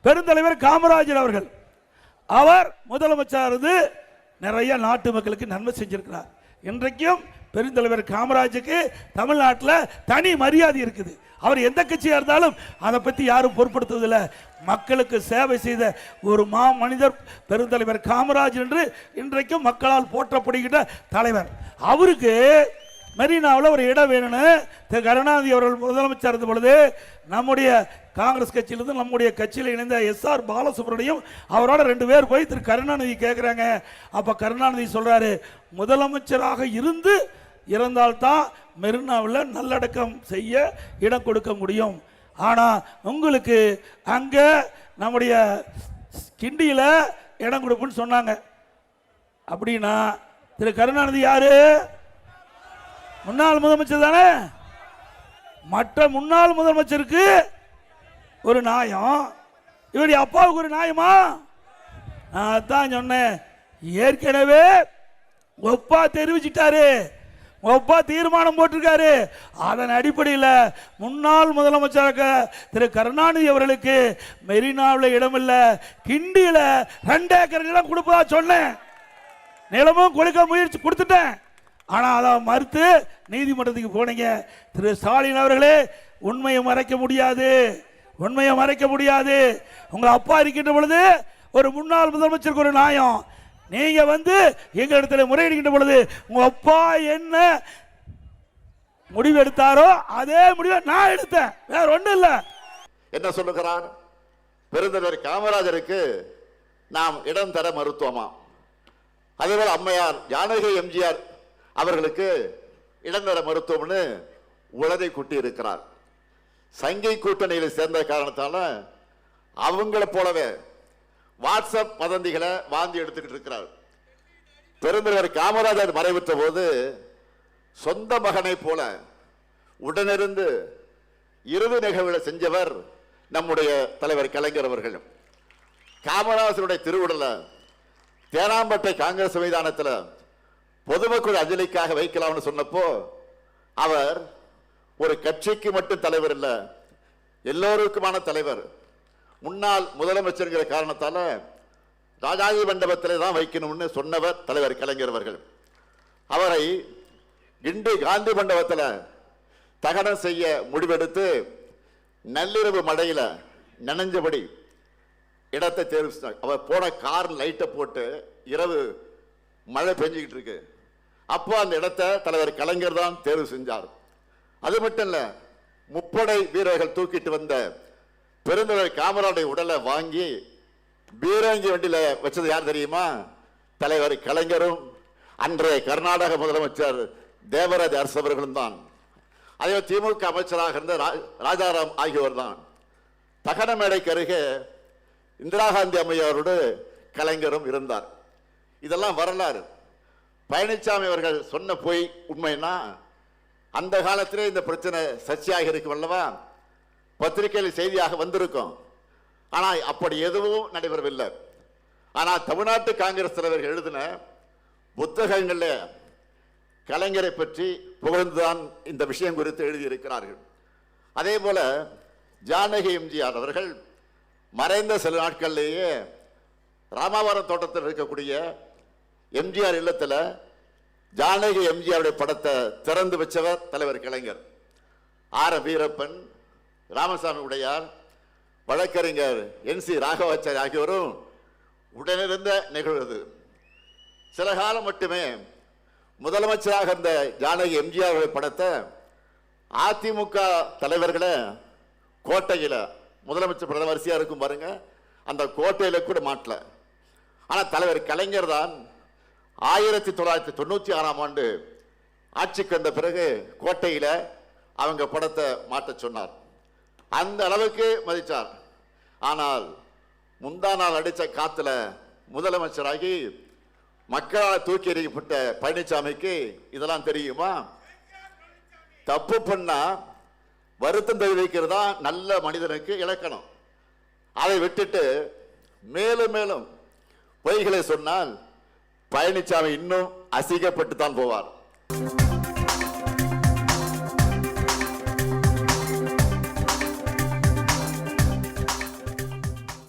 பெருந்தலைவர் காமராஜர் அவர்கள் அவர் முதலமைச்சர் இருந்து நிறைய நாட்டு மக்களுக்கு நன்மை செஞ்சிருக்கிறார். இன்றைக்கும் பெருந்தலைவர் காமராஜருக்கு தமிழ்நாட்டில் தனி மரியாதை இருக்குது. அவர் எந்த கட்சியாக இருந்தாலும் அதை பற்றி யாரும் பொருட்படுத்துவதில்லை. மக்களுக்கு சேவை செய்த ஒரு மனிதர் பெருந்தலைவர் காமராஜர் என்று இன்றைக்கும் மக்களால் போற்றப்படுகின்ற தலைவர். அவருக்கு மெரினாவில் ஒரு இடம் வேணும்னு திரு கருணாநிதி அவர்கள் முதலமைச்சர் இருந்த பொழுது நம்முடைய காங்கிரஸ் கட்சியிலிருந்து நம்முடைய கட்சியில் இணைந்த எஸ்ஆர் பாலசுப்ரமணியம் அவரோட 2 பேர் போய் திரு கருணாநிதி கேட்குறாங்க. அப்போ கருணாநிதி சொல்கிறாரு, முதலமைச்சராக இருந்து இறந்தால்தான் மெரினாவில் நல்லடக்கம் செய்ய இடம் கொடுக்க முடியும். ஆனால் உங்களுக்கு அங்கே நம்முடைய கிண்டியில் இடம் கொடுப்புன்னு சொன்னாங்க. அப்படின்னா திரு கருணாநிதி யாரு? முன்னாள் முதலமைச்சர் தானே. மற்ற முன்னாள் முதலமைச்சருக்கு ஒரு நியாயம், இவருடைய அப்பாவுக்கு ஒரு நியாயமா? நான் தான் சொன்னேன், ஏற்கனவே ஒப்பா தெரிவிச்சிட்டாரு, ஒப்பா தீர்மானம் போட்டிருக்காரு. அதன் அடிப்படையில் முன்னாள் முதலமைச்சராக திரு கருணாநிதி அவர்களுக்கு மெரினாவில் இடமில்லை, கிண்டியில் 2 ஏக்கர் நிலம் கொடுப்பதா சொன்னேன். நிலமும் கொடுக்க முயற்சி கொடுத்துட்டேன். ஆனால் அதை மறுத்து நீதிமன்றத்துக்கு போனீங்க. திரு ஸ்டாலின் அவர்களே, உண்மையை மறைக்க முடியாது, உண்மையை மறைக்க முடியாது. உங்க அப்பா இருக்கின்ற பொழுது ஒரு முன்னாள் முதலமைச்சருக்கு ஒரு நியாயம், நீங்க வந்து எங்க இடத்துல முறையிடுகின்ற பொழுது உங்க அப்பா என்ன முடிவு எடுத்தாரோ அதே முடிவை நான் எடுத்தேன், வேற ஒன்றும் இல்லை. என்ன சொல்லுகிறார்? பெருந்தலைவர் காமராஜருக்கு நாம் இடம் தர மறுத்தோமா? அதேபோல் அம்மையார் ஜானகி எம்ஜிஆர் அவர்களுக்கு இடம் தர மருத்துவம்னு உளதை குட்டி இருக்கிறார். சங்கை கூட்டணியில் சேர்ந்த காரணத்தால அவங்கள போலவே வாட்ஸ்அப் வதந்திகளை வாந்தி எடுத்துக்கிட்டு இருக்கிறார். பெருந்தலைவர் காமராஜர் மறைவுற்ற போது சொந்த மகனை போல உடனிருந்து இறுதி நிகழ்வுகளை செஞ்சவர் நம்முடைய தலைவர் கலைஞர் அவர்கள். காமராஜருடைய திருவுடலை தேனாம்பேட்டை காங்கிரஸ் மைதானத்தில் பொதுமக்கள் அஞ்சலிக்காக வைக்கலாம்னு சொன்னப்போ அவர் ஒரு கட்சிக்கு மட்டும் தலைவர் இல்ல, எல்லோருக்குமான தலைவர், முன்னாள் முதலமைச்சர் காரணத்தால ராஜாஜி மண்டபத்தில் தான் வைக்கணும்னு சொன்னவர் தலைவர் கலைஞர் அவர்கள். அவரை கிண்டி காந்தி மண்டபத்தில் தகனம் செய்ய முடிவெடுத்து நள்ளிரவு மழையில நனைஞ்சபடி இடத்தை தேர்வு செஞ்சார். அவர் போன கார் லைட்டை போட்டு இரவு மழை பெஞ்சுக்கிட்டு இருக்கு. அப்போ அந்த இடத்தை தலைவர் கலைஞர் தான் தேர்வு செஞ்சார். அது மட்டும் இல்ல, முப்படை வீரர்கள் தூக்கிட்டு வந்த பெருந்தலைவர் காமராஜருடைய உடலை வாங்கி பீரங்கி வண்டியில வச்சது யார் தெரியுமா? தலைவர் கலைஞரும் அன்றைய கர்நாடக முதலமைச்சர் தேவராஜ அரசு அவர்களும் தான். அதே திமுக அமைச்சராக இருந்த ராஜாராம் ஆகியோர் தான். தகன மேடைக்கு அருகே இந்திரா காந்தி அம்மையாரோடு கலைஞரும் இருந்தார். இதெல்லாம் வரலாறு. பழனிசாமி அவர்கள் சொன்ன போய் உண்மைன்னா அந்த காலத்திலே இந்த பிரச்சனை சர்ச்சையாக இருக்கும் அல்லவா, பத்திரிகையில் செய்தியாக வந்திருக்கும். ஆனால் அப்படி எதுவும் நடைபெறவில்லை. ஆனால் தமிழ்நாட்டு காங்கிரஸ் தலைவர்கள் எழுதின புத்தகங்களில் கலைஞரை பற்றி புகழ்ந்துதான் இந்த விஷயம் குறித்து எழுதியிருக்கிறார்கள். அதே போல ஜானகி எம்ஜிஆர் அவர்கள் மறைந்த சில நாட்களிலேயே ராமாவரம் தோட்டத்தில் இருக்கக்கூடிய எம்ஜிஆர் இல்லத்தில் ஜானகி எம்ஜிஆருடைய படத்தை திறந்து வச்சவர் தலைவர் கலைஞர். ஆர் வீரப்பன், ராமசாமி உடையார், வழக்கறிஞர் NC ராகவாச்சாரி ஆகியோரும் உடனிருந்த நிகழ்வு. சில காலம் மட்டுமே முதலமைச்சராக இருந்த ஜானகி எம்ஜிஆருடைய படத்தை அதிமுக தலைவர்களை கோட்டையில, முதலமைச்சர் பிரதமர் வரிசையா இருக்கும் பாருங்க, அந்த கோட்டையில கூட மாட்டல. ஆனா தலைவர் கலைஞர் தான் 1996ஆம் ஆண்டு ஆட்சிக்கு வந்த பிறகு கோட்டையில அவங்க படத்தை மாட்ட சொன்னார். அந்த அளவுக்கு மதித்தார். ஆனால் முந்தா நாள் அடிச்ச காத்துல முதலமைச்சராகி மக்களால் தூக்கி எறியப்பட்ட பழனிசாமிக்கு இதெல்லாம் தெரியுமா? தப்பு பண்ணா வருத்தம் தெரிவிக்கிறதா நல்ல மனிதனுக்கு இலக்கணம். அதை விட்டுட்டு மேலும் மேலும் பொய்களை சொன்னால் பழனிசாமி இன்னும் அசிங்கப்பட்டு தான் போவார்.